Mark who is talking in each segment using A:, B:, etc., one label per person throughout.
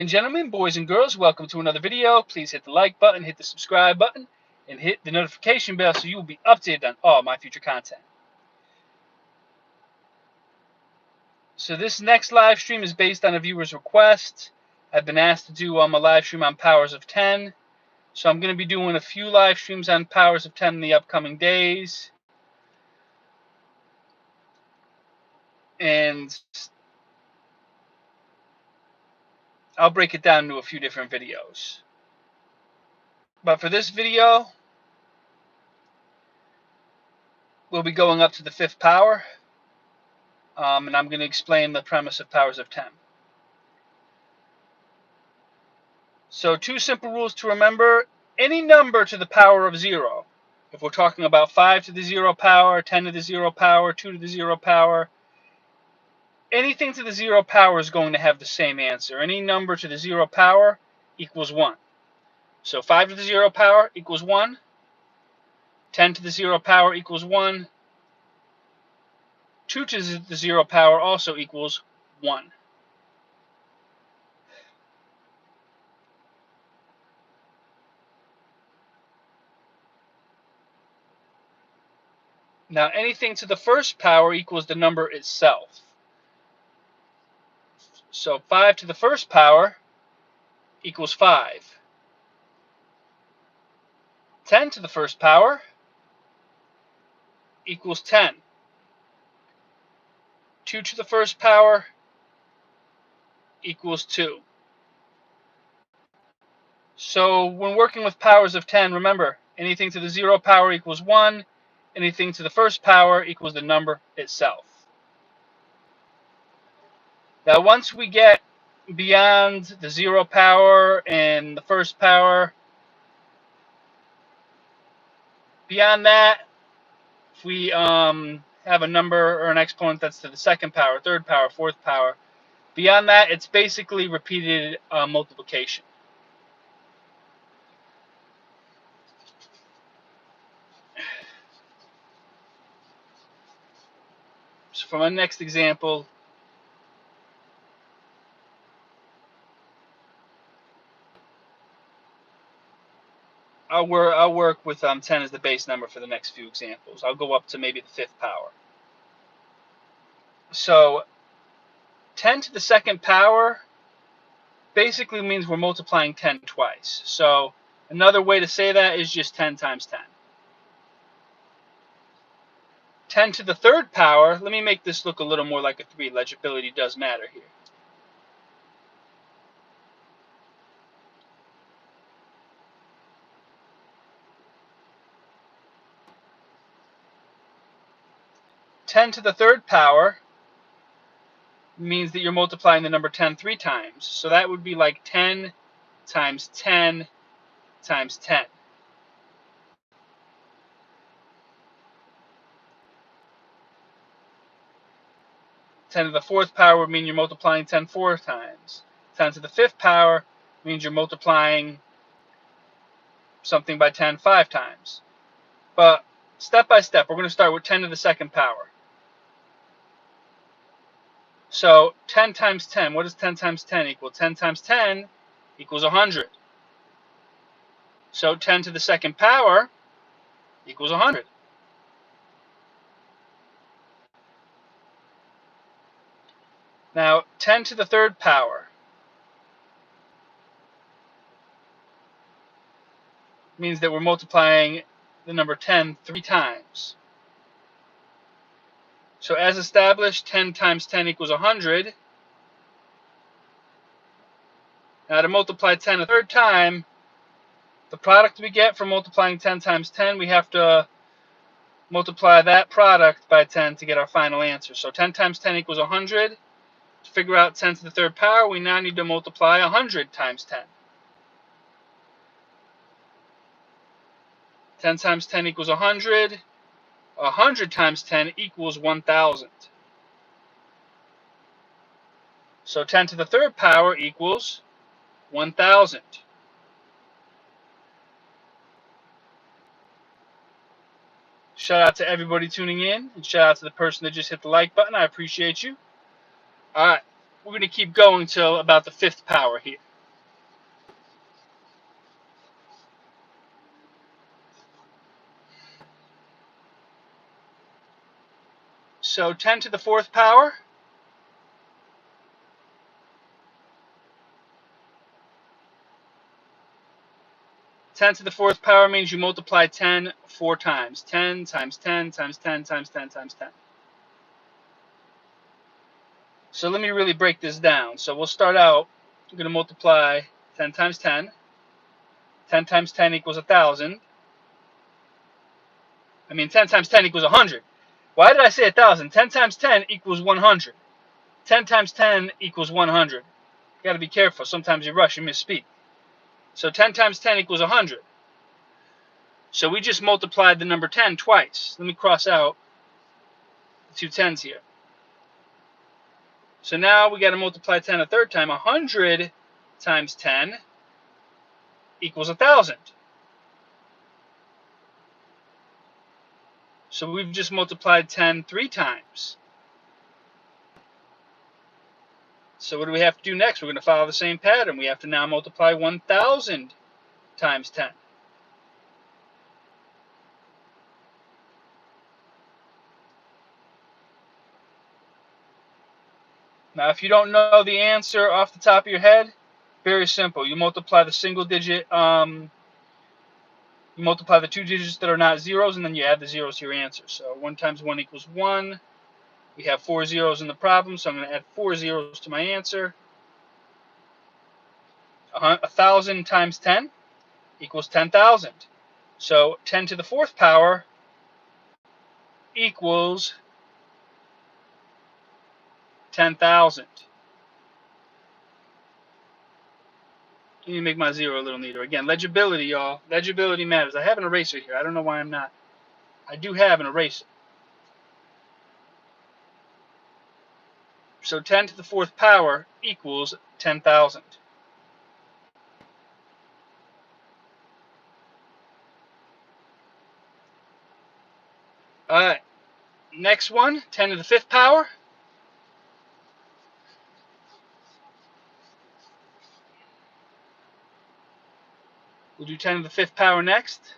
A: And gentlemen, boys and girls, welcome to another video. Please hit the like button, hit the subscribe button, and hit the notification bell so you will be updated on all my future content. So this next live stream is based on a viewer's request. I've been asked to do a live stream on powers of 10. So I'm going to be doing a few live streams on powers of 10 in the upcoming days. And I'll break it down into a few different videos. But for this video, we'll be going up to the 5th power. And I'm going to explain the premise of powers of 10. So 2 simple rules to remember. Any number to the power of 0. If we're talking about 5 to the 0 power, 10 to the 0 power, 2 to the 0 power, anything to the 0 power is going to have the same answer. Any number to the 0 power equals 1. So 5 to the 0 power equals 1. 10 to the 0 power equals 1. 2 to the 0 power also equals 1. Now anything to the 1st power equals the number itself. So 5 to the 1st power equals 5. 10 to the 1st power equals 10. 2 to the 1st power equals 2. So when working with powers of 10, remember, anything to the 0 power equals 1. Anything to the 1st power equals the number itself. Now once we get beyond the 0 power and the 1st power, beyond that, if we have a number or an exponent that's to the 2nd power, 3rd power, 4th power, beyond that it's basically repeated multiplication. So for my next example, I'll work with 10 as the base number for the next few examples. I'll go up to maybe the 5th power. So 10 to the 2nd power basically means we're multiplying 10 twice. So another way to say that is just 10 times 10. 10 to the 3rd power, let me make this look a little more like a 3. Legibility does matter here. Ten to the 3rd power means that you're multiplying the number 10 3 times. So that would be like 10 times 10 times 10. 10 to the 4th power would mean you're multiplying 10 4 times. 10 to the 5th power means you're multiplying something by 10 5 times. But step by step, we're going to start with 10 to the 2nd power. So 10 times 10, what does 10 times 10 equal? 10 times 10 equals 100. So 10 to the 2nd power equals 100. Now 10 to the 3rd power means that we're multiplying the number 10 3 times. So as established, 10 times 10 equals 100. Now to multiply 10 a 3rd time, the product we get from multiplying 10 times 10, we have to multiply that product by 10 to get our final answer. So 10 times 10 equals 100. To figure out 10 to the 3rd power, we now need to multiply 100 times 10. 10 times 10 equals 100. 100 times 10 equals 1,000. So 10 to the 3rd power equals 1,000. Shout out to everybody tuning in, and shout out to the person that just hit the like button. I appreciate you. Alright, we're going to keep going till about the 5th power here. So 10 to the fourth power. Ten to the fourth power means you multiply 10 4 times. 10 times 10 times 10 times 10 times 10. So let me really break this down. So we'll start out, I'm going to multiply 10 times 10. 10 times 10 equals 1,000. 10 times 10 equals 100. Why did I say 1,000? 10 times 10 equals 100. 10 times 10 equals 100. You got to be careful. Sometimes you rush, you misspeak. So 10 times 10 equals 100. So we just multiplied the number 10 twice. Let me cross out the two 10s here. So now we got to multiply 10 a third time. 100 times 10 equals 1,000. So we've just multiplied 10 3 times. So what do we have to do next? We're going to follow the same pattern. We have to now multiply 1,000 times 10. Now, if you don't know the answer off the top of your head, very simple. You multiply the single digit, you multiply the two digits that are not zeros, and then you add the zeros to your answer. So 1 times 1 equals 1. We have 4 zeros in the problem, so I'm going to add 4 zeros to my answer. 1,000 times 10 equals 10,000. So 10 to the fourth power equals 10,000. Let me make my zero a little neater. Again, legibility, y'all. Legibility matters. I have an eraser here. I don't know why I'm not. I do have an eraser. So 10 to the fourth power equals 10,000. All right. Next one, 10 to the fifth power. We'll do 10 to the fifth power next.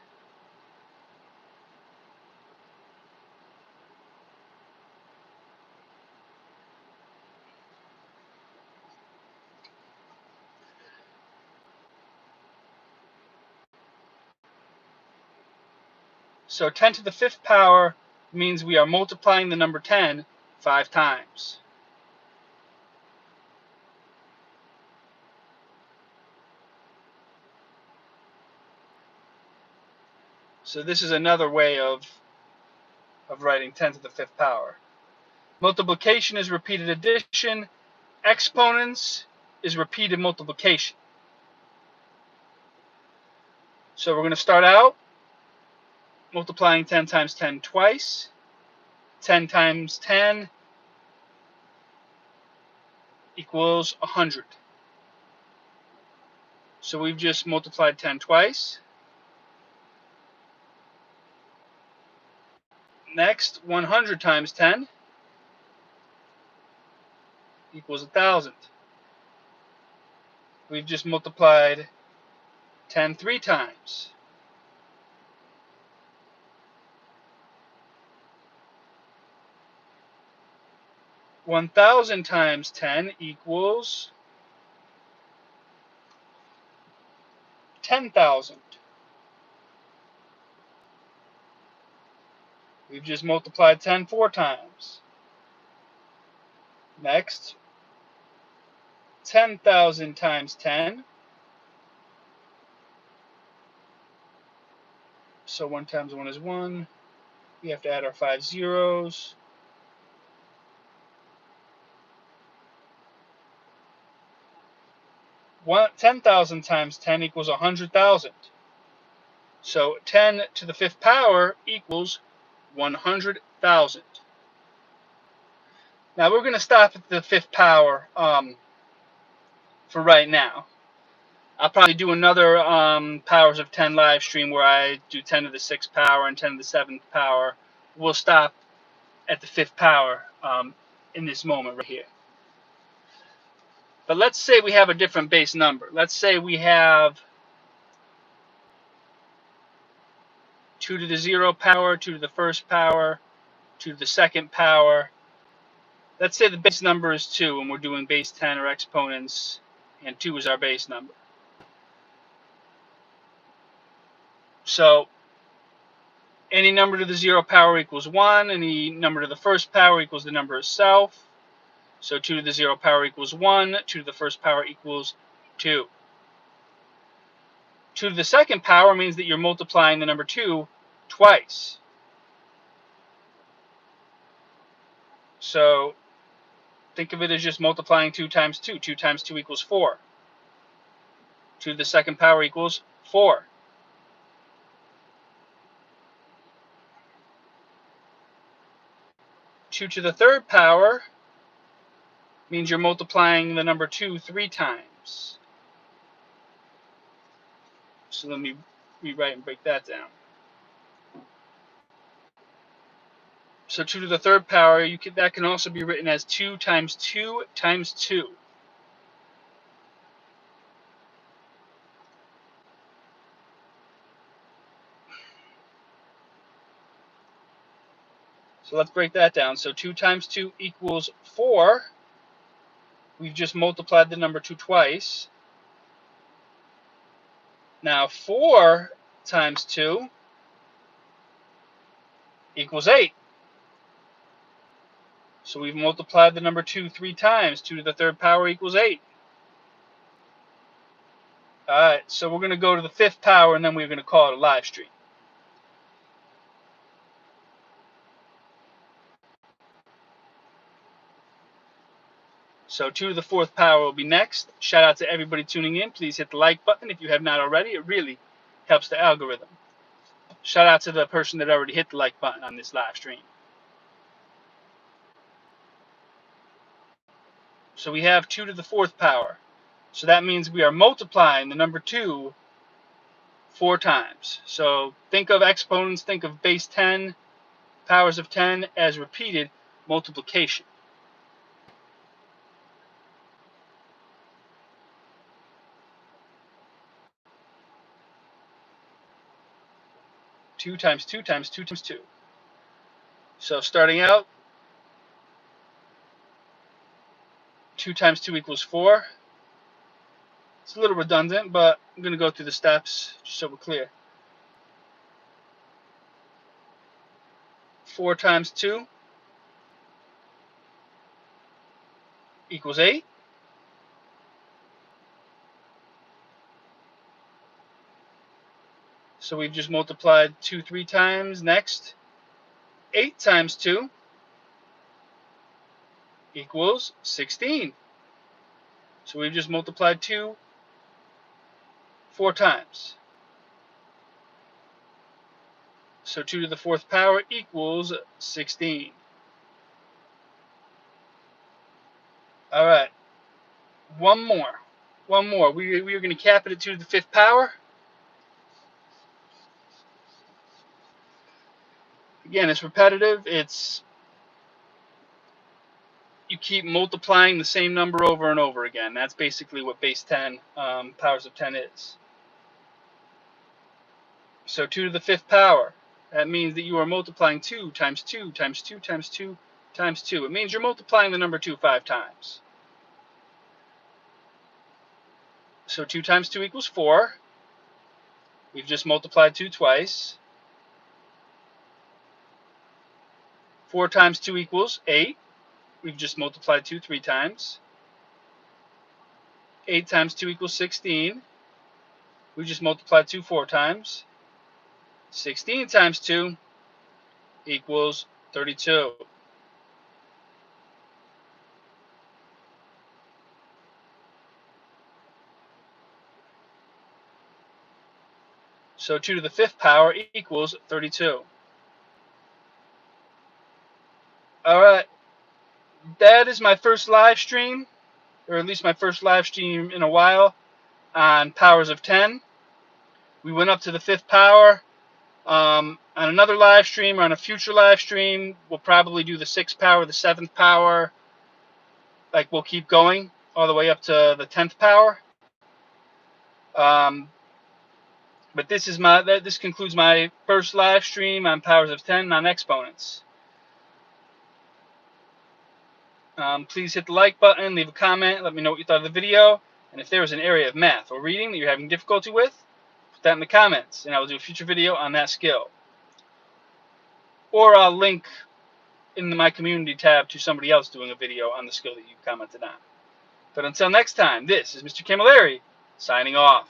A: So 10 to the fifth power means we are multiplying the number 10 5 times. So this is another way of writing 10 to the fifth power. Multiplication is repeated addition. Exponents is repeated multiplication. So we're going to start out multiplying 10 times 10 twice. 10 times 10 equals 100. So we've just multiplied 10 twice. Next, 100 times 10 equals 1,000. We've just multiplied 10 3 times. 1,000 times 10 equals 10,000. We've just multiplied 10 4 times. Next, 10,000 times 10. So 1 times 1 is 1. We have to add our 5 zeros. 10,000 times 10 equals 100,000. So 10 to the fifth power equals 100,000. Now we're going to stop at the fifth power for right now. I'll probably do another powers of 10 live stream where I do 10 to the sixth power and 10 to the seventh power. We'll stop at the fifth power in this moment right here. But let's say we have a different base number. Let's say we have 2 to the 0 power, 2 to the first power, 2 to the second power. Let's say the base number is 2 and we're doing base 10 or exponents, and 2 is our base number. So any number to the 0 power equals 1. Any number to the first power equals the number itself. So 2 to the 0 power equals 1. 2 to the first power equals 2. 2 to the second power means that you're multiplying the number 2 twice. So think of it as just multiplying 2 times 2. 2 times 2 equals 4. 2 to the second power equals 4. 2 to the third power means you're multiplying the number 2 3 times. So let me rewrite and break that down. So 2 to the third power, that can also be written as 2 times 2 times 2. So let's break that down. So 2 times 2 equals 4. We've just multiplied the number 2 twice. Now 4 times 2 equals 8. So we've multiplied the number 2 3 times. 2 to the third power equals 8. Alright, so we're going to go to the fifth power, and then we're going to call it a live stream. So 2 to the fourth power will be next. Shout out to everybody tuning in. Please hit the like button if you have not already. It really helps the algorithm. Shout out to the person that already hit the like button on this live stream. So we have 2 to the fourth power. So that means we are multiplying the number 2 4 times. So think of exponents, think of base 10, powers of 10 as repeated multiplication. Two times 2 times 2 times 2. So starting out, 2 times 2 equals 4. It's a little redundant, but I'm going to go through the steps just so we're clear. 4 times 2 equals 8. So we've just multiplied 2 3 times. Next, 8 times 2 equals 16. So we've just multiplied 2 4 times. So 2 to the fourth power equals 16. All right. One more. We are going to cap it at 2 to the fifth power. Again, it's repetitive. You keep multiplying the same number over and over again. That's basically what base 10, powers of 10 is. So 2 to the fifth power. That means that you are multiplying 2 times 2 times 2 times 2 times 2. It means you're multiplying the number 2 5 times. So 2 times 2 equals 4. We've just multiplied 2 twice. 4 times 2 equals 8. We've just multiplied 2 3 times. 8 times 2 equals 16. We just multiplied 2 4 times. 16 times 2 equals 32. So 2 to the fifth power equals 32. All right. That is my first live stream, or at least my first live stream in a while, on powers of 10. We went up to the fifth power. On another live stream or on a future live stream, we'll probably do the sixth power, the seventh power. Like, we'll keep going all the way up to the 10th power. But this concludes my first live stream on powers of 10 on exponents. Please hit the like button, leave a comment, let me know what you thought of the video, and if there is an area of math or reading that you're having difficulty with, put that in the comments, and I will do a future video on that skill. Or I'll link in my community tab to somebody else doing a video on the skill that you commented on. But until next time, this is Mr. Camilleris, signing off.